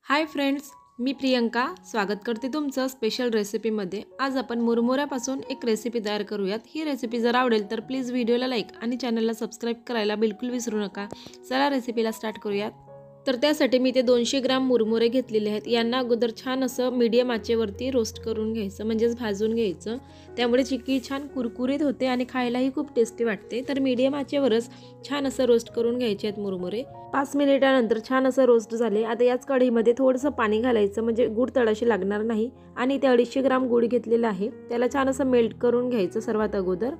Hi friends, मी प्रियंका स्वागत करते तुमचं स्पेशल रेसिपीमध्ये। आज आपण मुरमुऱ्यापासून एक रेसिपी तयार करूयात। ही रेसिपी जर आवडेल तर प्लीज व्हिडिओला लाईक आणि चॅनलला सबस्क्राइब करायला बिलकुल विसरू नका। चला रेसिपीला स्टार्ट करूयात। तर त्यासाठी मी ते 200 ग्राम मुरमुरे घेतलेले आहेत। यांना अगोदर छान असं मीडियम आचेवरती रोस्ट करून घ्यायचं, म्हणजेच भाजून घ्यायचं। त्यामुळे चिक्की छान कुरकुरीत होते आणि खायलाही खूप टेस्टी वाटते। तर मीडियम आचेवरच छान असं रोस्ट करून घ्यायचे आहेत मुरमुरे। 5 मिनिटानंतर छान असं रोस्ट झाले। आता याच कढईमध्ये थोडंसं पाणी घालायचं, म्हणजे गूळ तळाशी लागणार नाही। आणि ते 250 ग्राम गूळ घेतलेला आहे, त्याला छान असं मेल्ट करून घ्यायचं सर्वात अगोदर।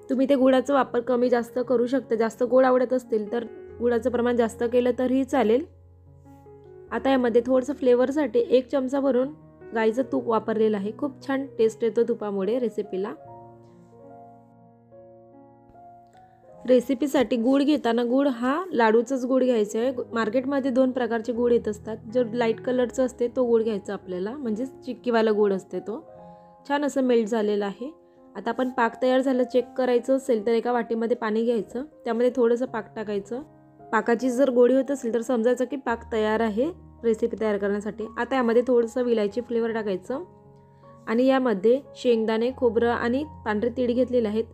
तुम्ही ते गुळाचा वापर कमी जास्त करू शकता। जास्त गोड आवडत असतील तर गुळाचं प्रमाण जास्त केलं तरीही चालेल। आता यामध्ये थोडंसं फ्लेवरसाठी 1 चमचा भरून गाईचं तूप वापरलेलं आहे। खूप छान टेस्ट येतो तुपामुळे रेसिपीला। रेसिपीसाठी गूळ घेताना गूळ हा लाडूचाच गूळ घ्यायचा आहे। मार्केटमध्ये 2 प्रकारचे गूळ येत असतात। जो लाईट कलरचा असते तो गूळ घ्यायचा आपल्याला, म्हणजे चिक्कीवाला गूळ असते तो। छान असं मेल्ट झालेला आहे। आता आपण पाक तयार झालं चेक करायचं असेल तर एका वाटीमध्ये पाणी घ्यायचं, त्यामध्ये थोडंसं पाक टाकायचं। पाकाची जर गोडी होत असेल तर समजायचं की पाक तयार आहे रेसिपी तयार करण्यासाठी। आता यामध्ये थोडंसं विलायची फ्लेवर टाकायचं आणि यामध्ये शेंगदाणे, खोबरं आणि पांढरे तीळ घेतलेले आहेत।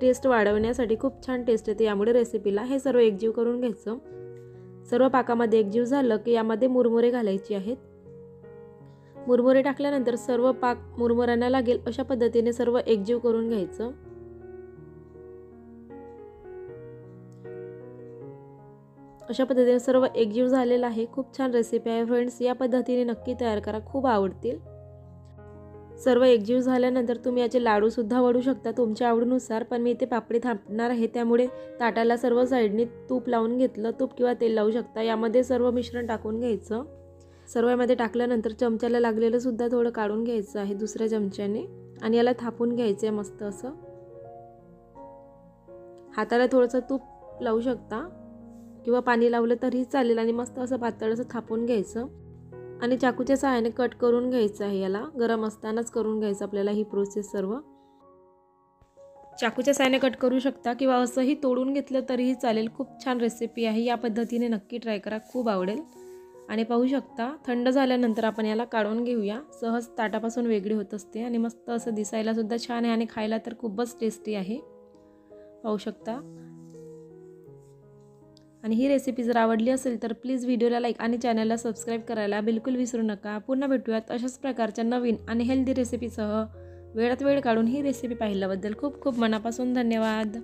टेस्ट वाढवण्यासाठी खूप छान टेस्ट येते यामुळे रेसिपीला। हे सर्व एकजीव करून घ्यायचं। सर्व पाकामध्ये एकजीव झालं की यामध्ये मुरमुरे घालायचे आहेत। मुरमुरे टाकल्यानंतर सर्व पाक मुरमुऱ्यांना लागेल अशा पद्धतीने सर्व एकजीव करून घ्यायचं। अशा पद्धतीने सर्व एकजीव झालेला आहे। खूप छान रेसिपी आहे फ्रेंड्स, या पद्धतीने नक्की तयार करा, खूप आवडतील। सर्व एकजीव झाल्यानंतर तुम्ही याचे लाडू सुद्धा वळू शकता तुमच्या आवडीनुसार, पण मी इथे पापडी थापणार आहे त्यामुळे ताटाला सर्व साइडनी तूप लावून घेतलं। तूप किंवा तेल लावू शकता। यामध्ये सर्व मिश्रण टाकून घ्यायचं। सर्व यामध्ये टाकल्यानंतर चमच्याला लागलेलं सुद्धा थोडं काढून घ्यायचं आहे दुसऱ्या चमच्याने आणि याला थापून घ्यायचं आहे मस्त असं। हाताला थोडंसं तूप लावू शकता किंवा पाणी लावलं तरीही चालेल आणि मस्त असं पातळ असं थापून घ्यायचं आणि चाकूच्या सहाय्याने कट करून घ्यायचं आहे। याला गरम असतानाच करून घ्यायचं आपल्याला ही प्रोसेस सर्व। चाकूच्या सहाय्याने कट करू शकता किंवा असंही तोडून घेतलं तरीही चालेल। खूप छान रेसिपी आहे, या पद्धतीने नक्की ट्राय करा, खूप आवडेल। आणि पाहू शकता थंड झाल्यानंतर आपण याला काढून घेऊया। सहज ताटापासून वेगळी होत असते आणि मस्त असं दिसायला सुद्धा छान आहे आणि खायला तर खूपच टेस्टी आहे, पाहू शकता। आणि ही रेसिपी जर आवडली असेल तर प्लीज व्हिडिओला लाईक आणि चॅनलला सबस्क्राइब करायला बिलकुल विसरू नका। पुन्हा भेटूयात अशाच प्रकारच्या नवीन आणि हेल्दी रेसिपीसह। वेळात वेळ काढून ही रेसिपी पाहिल्याबद्दल खूप खूप मनापासून धन्यवाद।